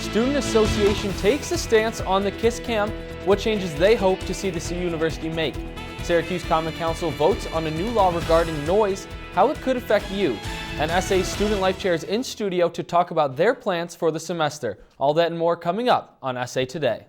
Student Association takes a stance on the Kiss Cam, what changes they hope to see the university make. Syracuse Common Council votes on a new law regarding noise, how it could affect you. And SA Student Life Chairs in studio to talk about their plans for the semester. All that and more coming up on SA Today.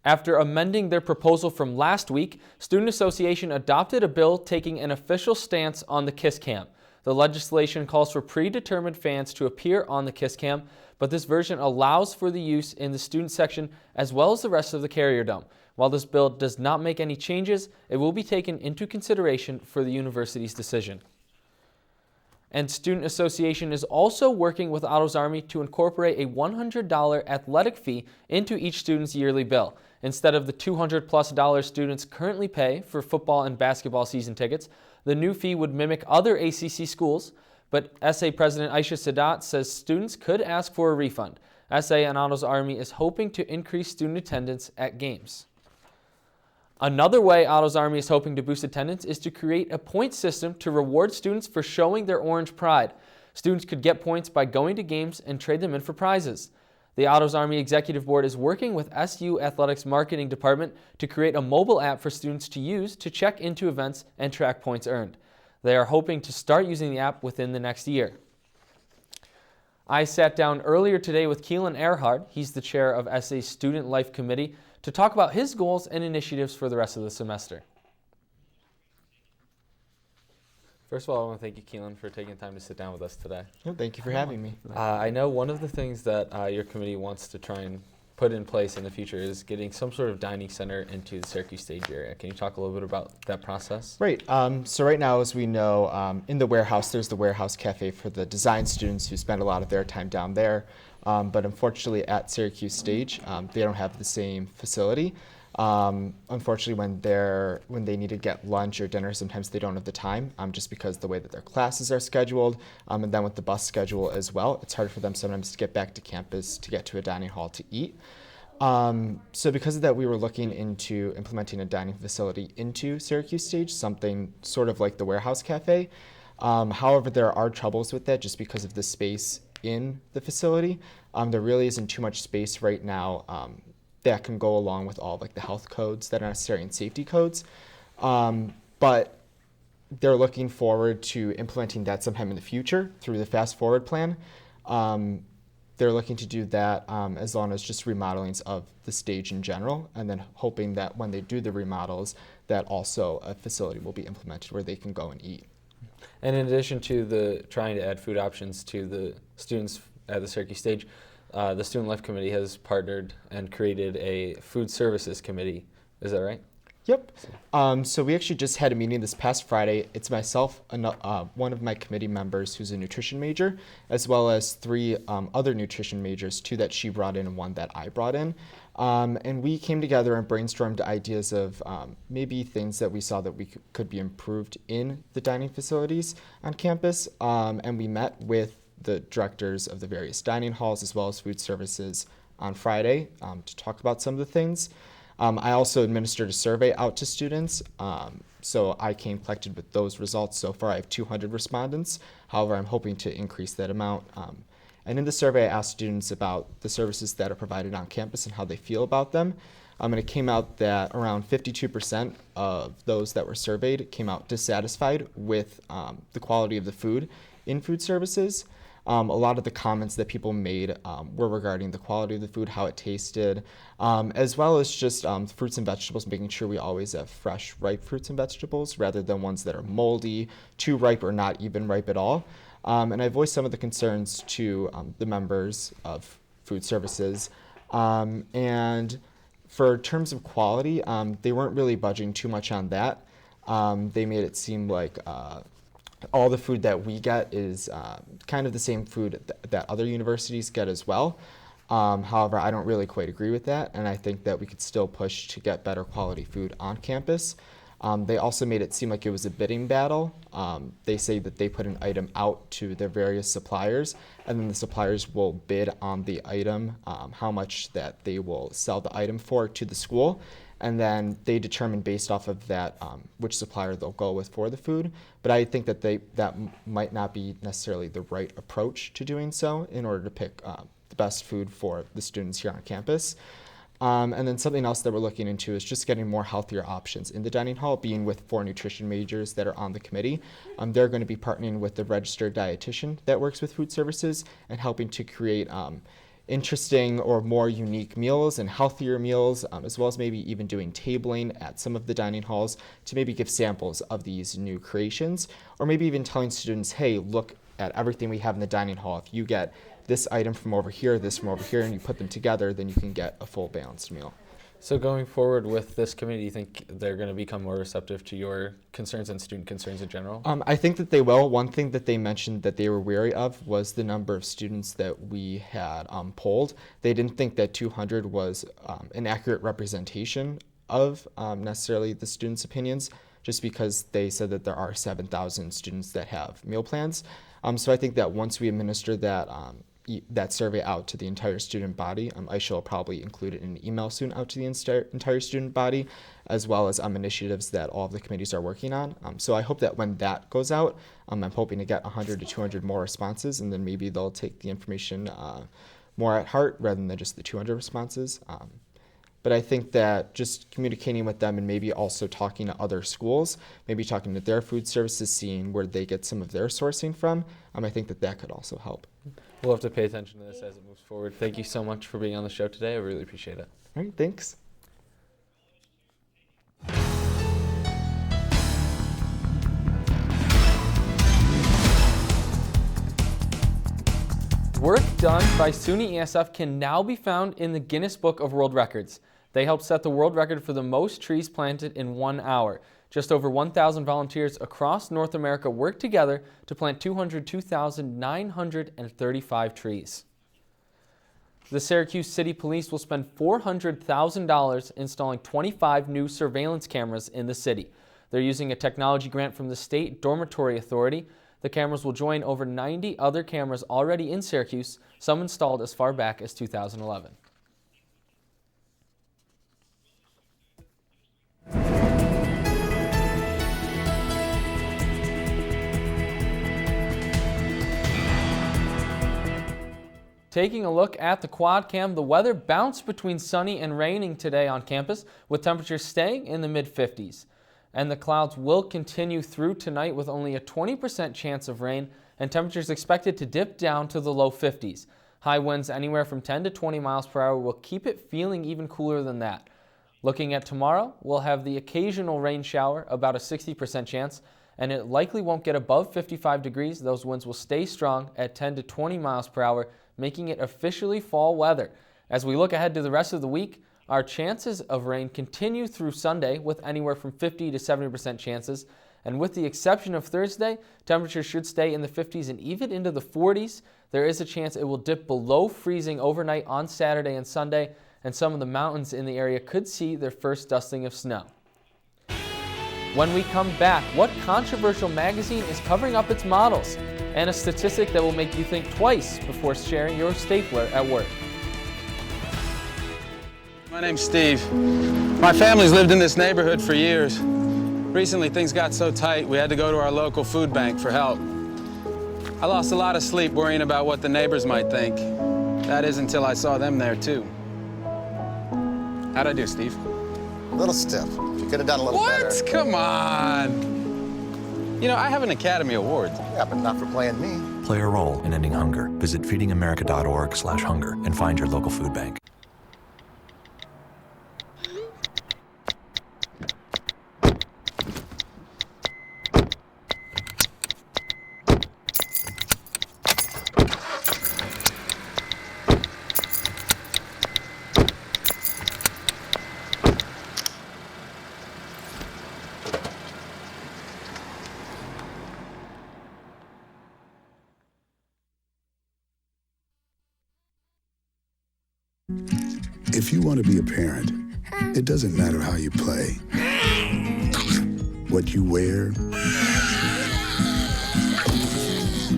After amending their proposal from last week, Student Association adopted a bill taking an official stance on the Kiss Cam. The legislation calls for predetermined fans to appear on the Kiss Cam, but this version allows for the use in the student section as well as the rest of the Carrier Dome. While this bill does not make any changes, it will be taken into consideration for the university's decision. And Student Association is also working with Otto's Army to incorporate a $100 athletic fee into each student's yearly bill. Instead of the $200+ students currently pay for football and basketball season tickets, the new fee would mimic other ACC schools, but SA President Aisha Sadat says students could ask for a refund. SA and Otto's Army is hoping to increase student attendance at games. Another way Otto's Army is hoping to boost attendance is to create a point system to reward students for showing their orange pride. Students could get points by going to games and trade them in for prizes. The Otto's Army Executive Board is working with SU Athletics Marketing Department to create a mobile app for students to use to check into events and track points earned. They are hoping to start using the app within the next year. I sat down earlier today with Keelan Erhard, he's the chair of SA's Student Life Committee, to talk about his goals and initiatives for the rest of the semester. First of all, I want to thank you, Keelan, for taking the time to sit down with us today. Well, thank you for having me. I know one of the things that your committee wants to try and put in place in the future is getting some sort of dining center into the Syracuse Stage area. Can you talk a little bit about that process? Right. So right now, as we know, in the warehouse, there's the Warehouse Cafe for the design students who spend a lot of their time down there. But unfortunately, at Syracuse Stage, they don't have the same facility. Unfortunately, when they need to get lunch or dinner, sometimes they don't have the time, just because the way that their classes are scheduled, and then with the bus schedule as well, it's hard for them sometimes to get back to campus to get to a dining hall to eat. So because of that, we were looking into implementing a dining facility into Syracuse Stage, something sort of like the Warehouse Cafe. However, there are troubles with that just because of the space in the facility. There really isn't too much space right now that can go along with all like the health codes that are necessary and safety codes. But they're looking forward to implementing that sometime in the future through the Fast Forward plan. They're looking to do that as long as just remodelings of the stage in general, and then hoping that when they do the remodels, that also a facility will be implemented where they can go and eat. And in addition to the trying to add food options to the students at the Syracuse Stage, the Student Life Committee has partnered and created a food services committee. Is that right? Yep. So we actually just had a meeting this past Friday. It's myself, one of my committee members who's a nutrition major, as well as 3 other nutrition majors, 2 that she brought in and 1 that I brought in. And we came together and brainstormed ideas of maybe things that we saw that we could be improved in the dining facilities on campus. And we met with the directors of the various dining halls as well as food services on Friday to talk about some of the things. I also administered a survey out to students, so I came collected with those results. So far I have 200 respondents. However, I'm hoping to increase that amount. And in the survey, I asked students about the services that are provided on campus and how they feel about them. And it came out that around 52% of those that were surveyed came out dissatisfied with the quality of the food in food services. A lot of the comments that people made were regarding the quality of the food, how it tasted, as well as just fruits and vegetables, making sure we always have fresh, ripe fruits and vegetables rather than ones that are moldy, too ripe, or not even ripe at all. And I voiced some of the concerns to the members of food services. And for terms of quality, they weren't really budging too much on that. They made it seem like all the food that we get is kind of the same food that other universities get as well. However, I don't really quite agree with that, and I think that we could still push to get better quality food on campus. They also made it seem like it was a bidding battle. They say that they put an item out to their various suppliers, and then the suppliers will bid on the item, how much that they will sell the item for to the school. and then they determine based off of that which supplier they'll go with for the food. But I think that that might not be necessarily the right approach to doing so in order to pick the best food for the students here on campus. And then something else that we're looking into is just getting more healthier options in the dining hall, being with 4 nutrition majors that are on the committee. They're going to be partnering with the registered dietitian that works with food services and helping to create interesting or more unique meals and healthier meals, as well as maybe even doing tabling at some of the dining halls to maybe give samples of these new creations, or maybe even telling students, hey, look at everything we have in the dining hall. If you get this item from over here, this from over here, and you put them together, then you can get a full balanced meal. So going forward with this committee, do you think they're going to become more receptive to your concerns and student concerns in general? I think that they will. One thing that they mentioned that they were wary of was the number of students that we had polled. They didn't think that 200 was an accurate representation of necessarily the students' opinions, just because they said that there are 7,000 students that have meal plans. So I think that once we administer that survey out to the entire student body, I shall probably include it in an email soon out to the entire student body, as well as initiatives that all of the committees are working on. So I hope that when that goes out, I'm hoping to get 100 to 200 more responses, and then maybe they'll take the information more at heart rather than just the 200 responses. But I think that just communicating with them and maybe also talking to other schools, maybe talking to their food services, seeing where they get some of their sourcing from, I think that could also help. We'll have to pay attention to this as it moves forward. Thank you so much for being on the show today. I really appreciate it. All right, thanks. Work done by SUNY ESF can now be found in the Guinness Book of World Records. They helped set the world record for the most trees planted in 1 hour. Just over 1,000 volunteers across North America worked together to plant 202,935 trees. The Syracuse City Police will spend $400,000 installing 25 new surveillance cameras in the city. They're using a technology grant from the State Dormitory Authority. The cameras will join over 90 other cameras already in Syracuse, some installed as far back as 2011. Taking a look at the quad cam, the weather bounced between sunny and raining today on campus, with temperatures staying in the mid-50s. And the clouds will continue through tonight with only a 20% chance of rain, and temperatures expected to dip down to the low 50s. High winds anywhere from 10 to 20 miles per hour will keep it feeling even cooler than that. Looking at tomorrow, we'll have the occasional rain shower, about a 60% chance, and it likely won't get above 55 degrees. Those winds will stay strong at 10 to 20 miles per hour, making it officially fall weather. As we look ahead to the rest of the week, our chances of rain continue through Sunday with anywhere from 50 to 70% chances. And with the exception of Thursday, temperatures should stay in the 50s and even into the 40s. There is a chance it will dip below freezing overnight on Saturday and Sunday, and some of the mountains in the area could see their first dusting of snow. When we come back, what controversial magazine is covering up its models? And a statistic that will make you think twice before sharing your stapler at work. My name's Steve. My family's lived in this neighborhood for years. Recently, things got so tight, we had to go to our local food bank for help. I lost a lot of sleep worrying about what the neighbors might think. That is until I saw them there, too. How'd I do, Steve? A little stiff. You could have done a little better. What? Come on. You know, I have an Academy Award. Yeah, but not for playing me. Play a role in ending hunger. Visit feedingamerica.org/hunger and find your local food bank. If you want to be a parent, it doesn't matter how you play, what you wear,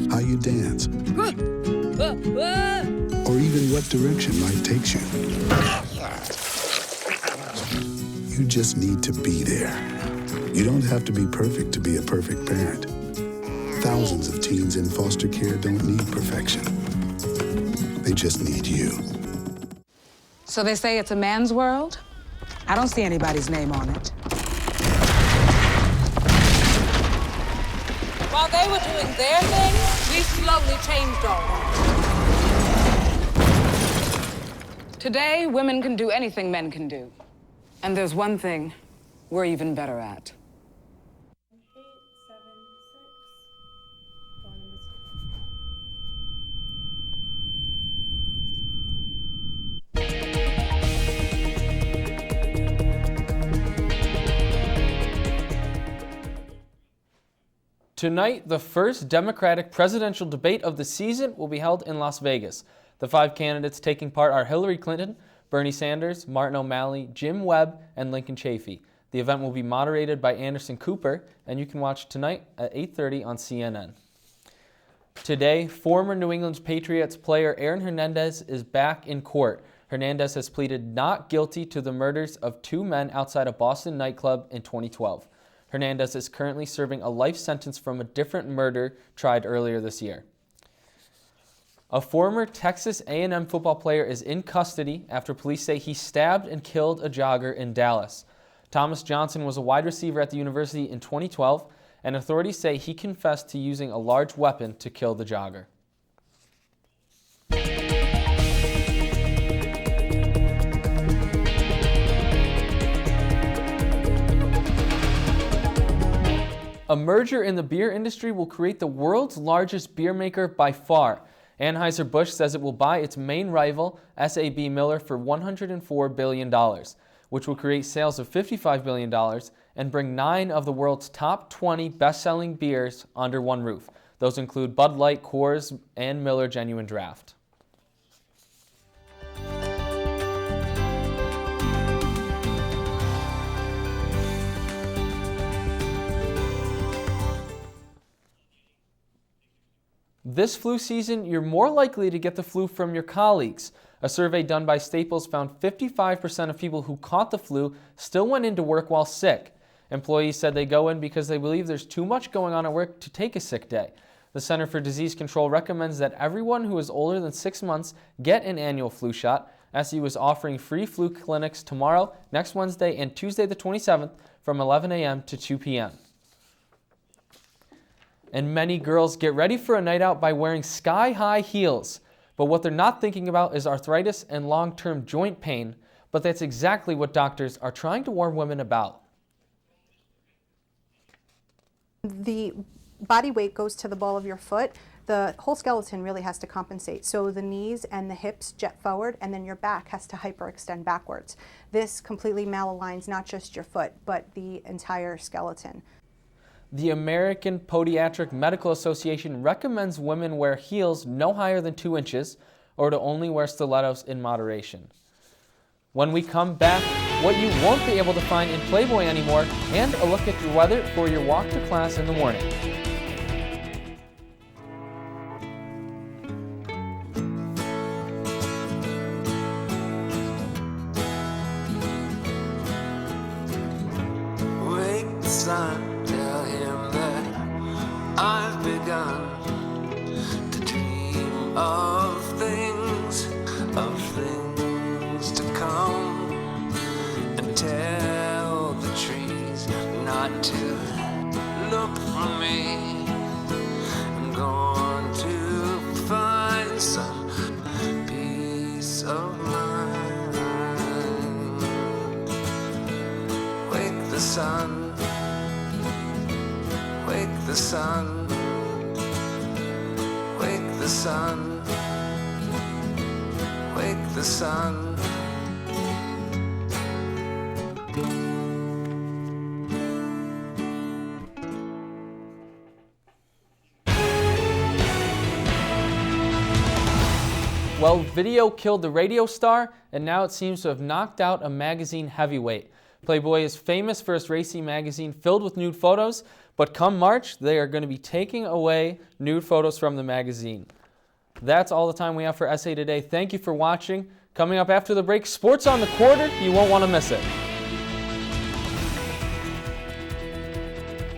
how you dance, or even what direction life takes you. You just need to be there. You don't have to be perfect to be a perfect parent. Thousands of teens in foster care don't need perfection. They just need you. So they say it's a man's world? I don't see anybody's name on it. While they were doing their thing, we slowly changed all that. Today, women can do anything men can do. And there's one thing we're even better at. Tonight, the first Democratic presidential debate of the season will be held in Las Vegas. The 5 candidates taking part are Hillary Clinton, Bernie Sanders, Martin O'Malley, Jim Webb, and Lincoln Chafee. The event will be moderated by Anderson Cooper, and you can watch tonight at 8:30 on CNN. Today, former New England Patriots player Aaron Hernandez is back in court. Hernandez has pleaded not guilty to the murders of 2 men outside a Boston nightclub in 2012. Hernandez is currently serving a life sentence from a different murder tried earlier this year. A former Texas A&M football player is in custody after police say he stabbed and killed a jogger in Dallas. Thomas Johnson was a wide receiver at the university in 2012, and authorities say he confessed to using a large weapon to kill the jogger. A merger in the beer industry will create the world's largest beer maker by far. Anheuser-Busch says it will buy its main rival, SAB Miller, for $104 billion, which will create sales of $55 billion and bring 9 of the world's top 20 best-selling beers under one roof. Those include Bud Light, Coors, and Miller Genuine Draft. This flu season, you're more likely to get the flu from your colleagues. A survey done by Staples found 55% of people who caught the flu still went into work while sick. Employees said they go in because they believe there's too much going on at work to take a sick day. The Center for Disease Control recommends that everyone who is older than 6 months get an annual flu shot. SU is offering free flu clinics tomorrow, next Wednesday, and Tuesday the 27th from 11 a.m. to 2 p.m. And many girls get ready for a night out by wearing sky-high heels. But what they're not thinking about is arthritis and long-term joint pain. But that's exactly what doctors are trying to warn women about. The body weight goes to the ball of your foot. The whole skeleton really has to compensate. So the knees and the hips jet forward, and then your back has to hyperextend backwards. This completely malaligns not just your foot, but the entire skeleton. The American Podiatric Medical Association recommends women wear heels no higher than 2 inches or to only wear stilettos in moderation. When we come back, what you won't be able to find in Playboy anymore, and a look at the weather for your walk to class in the morning. Wake the sun. Tell him that I've begun to dream of things to come, and tell the trees not to look for me. I'm going to find some peace of mind. Wake the sun. Wake the sun, wake the sun, wake the sun. Well, video killed the radio star, and now it seems to have knocked out a magazine heavyweight. Playboy is famous for its racy magazine filled with nude photos, but come March, they are going to be taking away nude photos from the magazine. That's all the time we have for SA Today. Thank you for watching. Coming up after the break, sports on the quarter. You won't want to miss it.